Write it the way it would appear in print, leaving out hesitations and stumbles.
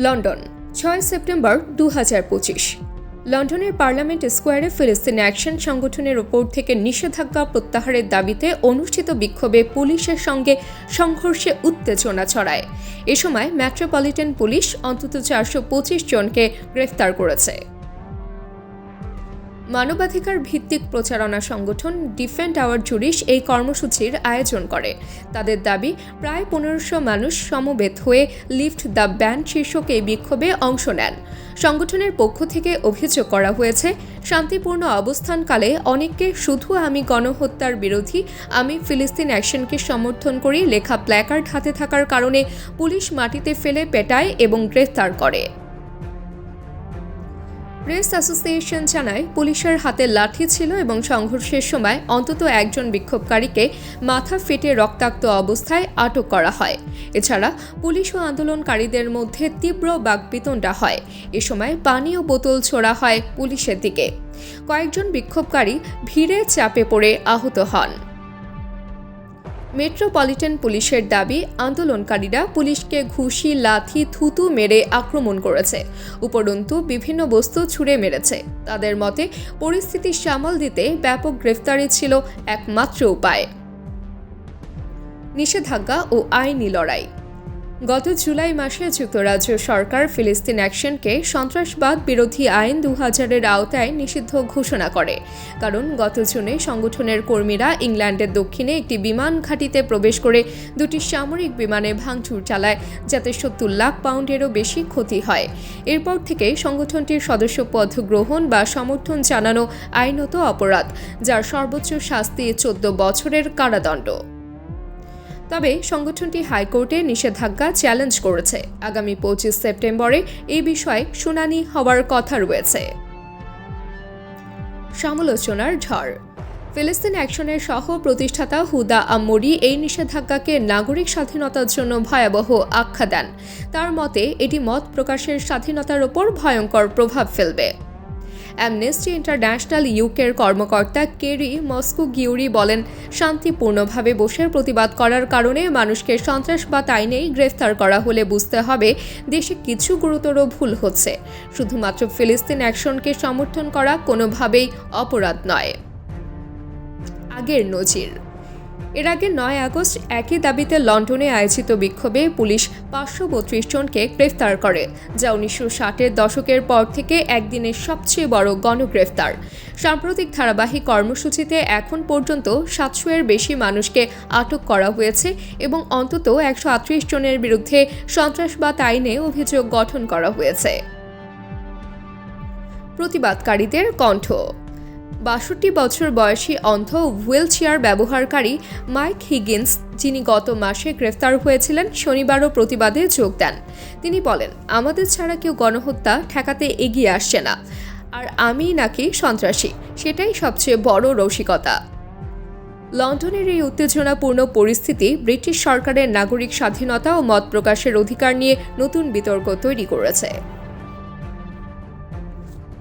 London 6 September 2025। লন্ডনের parliament স্কোয়ারে ফিলিস্তিন অ্যাকশন সংগঠনের ওপর থেকে নিষেধাজ্ঞা প্রত্যাহারের দাবিতে অনুষ্ঠিত বিক্ষোভে পুলিশের সঙ্গে সংঘর্ষে উত্তেজনা ছড়ায়। এ সময় মেট্রোপলিটন পুলিশ অন্তত 425 জনকে গ্রেফতার করেছে। মানবাধিকার ভিত্তিক প্রচারণা সংগঠন ডিফেন্ড আওয়ার জুরিশ এই কর্মসূচির আয়োজন করে। তাদের দাবি, প্রায় 1500 মানুষ সমবেত হয়ে লিফট দ্য ব্যান শীর্ষক এই বিক্ষোভে অংশ নেন। সংগঠনের পক্ষ থেকে অভিযোগ করা হয়েছে, শান্তিপূর্ণ অবস্থানকালে অনেককে শুধু আমি গণহত্যার বিরোধী, আমি ফিলিস্তিন অ্যাকশনকে সমর্থন করি লেখা প্ল্যাকার্ড হাতে থাকার কারণে পুলিশ মাটিতে ফেলে পেটায় এবং গ্রেফতার করে। প্রেস অ্যাসোসিয়েশন জানায়, পুলিশের হাতে লাঠি ছিল এবং সংঘর্ষের সময় অন্তত একজন বিক্ষোভকারীকে মাথা ফেটে রক্তাক্ত অবস্থায় আটক করা হয়। এছাড়া পুলিশ ও আন্দোলনকারীদের মধ্যে তীব্র বাকবিতণ্ডা হয়। এ সময় পানি ও বোতল ছোড়া হয় পুলিশের দিকে। কয়েকজন বিক্ষোভকারী ভিড়ে চাপে পড়ে আহত হন। মেট্রোপলিটন পুলিশের দাবি, আন্দোলনকারীরা পুলিশকে ঘুষি, লাথি, থুতু মেরে আক্রমণ করেছে, উপরন্তু বিভিন্ন বস্তু ছুঁড়ে মেরেছে। তাদের মতে, পরিস্থিতি সামাল দিতে ব্যাপক গ্রেফতারি ছিল একমাত্র উপায়। নিষেধাজ্ঞা ও আইনি লড়াই। গত জুলাই মাসে যুক্তরাজ্য সরকার ফিলিস্তিন অ্যাকশনকে সন্ত্রাসবাদ বিরোধী আইন 2000-এর আওতায় নিষিদ্ধ ঘোষণা করে। কারণ গত জুনে সংগঠনের কর্মীরা ইংল্যান্ডের দক্ষিণে একটি বিমান ঘাঁটিতে প্রবেশ করে দুটি সামরিক বিমানে ভাঙচুর চালায়, যাতে 70 লাখ পাউন্ডেরও বেশি ক্ষতি হয়। এরপর থেকে সংগঠনটির সদস্যপদ গ্রহণ বা সমর্থন জানানো আইনত অপরাধ, যার সর্বোচ্চ শাস্তি 14 বছরের কারাদণ্ড। তবে সংগঠনটি হাইকোর্টে নিষেধাজ্ঞা চ্যালেঞ্জ করেছে। আগামী 25 সেপ্টেম্বরে এই বিষয়ে শুনানি হওয়ার কথা রয়েছে। সমালোচনার ঝড়। ফিলিস্তিন অ্যাকশনের সহ প্রতিষ্ঠাতা হুদা আম্মরি এই নিষেধাজ্ঞাকে নাগরিক স্বাধীনতার জন্য ভয়াবহ আখ্যা দেন। তার মতে, এটি মত প্রকাশের স্বাধীনতার ওপর ভয়ঙ্কর প্রভাব ফেলবে। অ্যামনেস্টি ইন্টারন্যাশনাল ইউকের কর্মকর্তা কেরি মস্কোগিউরি বলেন, শান্তিপূর্ণভাবে বসে প্রতিবাদ করার কারণে মানুষকে সন্ত্রাসবাদ আইনেই গ্রেফতার করা হলে বুঝতে হবে দেশে কিছু গুরুতর ভুল হচ্ছে। শুধুমাত্র ফিলিস্তিন অ্যাকশনকে সমর্থন করা কোনোভাবেই অপরাধ নয়। আগের নজির। এর আগে 9 আগস্ট একই দাবিতে লন্ডনে আয়োজিত বিক্ষোভে পুলিশ 532 জনকে গ্রেফতার করে, যা 1960-এর দশকের পর থেকে একদিনের সবচেয়ে বড় গণগ্রেফতার। সাম্প্রতিক ধারাবাহিক কর্মসূচিতে এখন পর্যন্ত 700-এর বেশি মানুষকে আটক করা হয়েছে এবং অন্তত 138 জনের বিরুদ্ধে সন্ত্রাসবাদ আইনে অভিযোগ গঠন করা হয়েছে। প্রতিবাদকারীদের কণ্ঠ। 62 বছর বয়সী অন্ধ হুইল চেয়ার ব্যবহারকারী মাইক হিগিন্স, যিনি গত মাসে গ্রেফতার হয়েছিলেন, শনিবারও প্রতিবাদে যোগ দেন। তিনি বলেন, আমাদের ছাড়া কেউ গণহত্যা ঠেকাতে এগিয়ে আসছে না, আর আমি নাকি সন্ত্রাসী, সেটাই সবচেয়ে বড় রসিকতা। লন্ডনের এই উত্তেজনাপূর্ণ পরিস্থিতি ব্রিটিশ সরকারের নাগরিক স্বাধীনতা ও মত প্রকাশের অধিকার নিয়ে নতুন বিতর্ক তৈরি করেছে।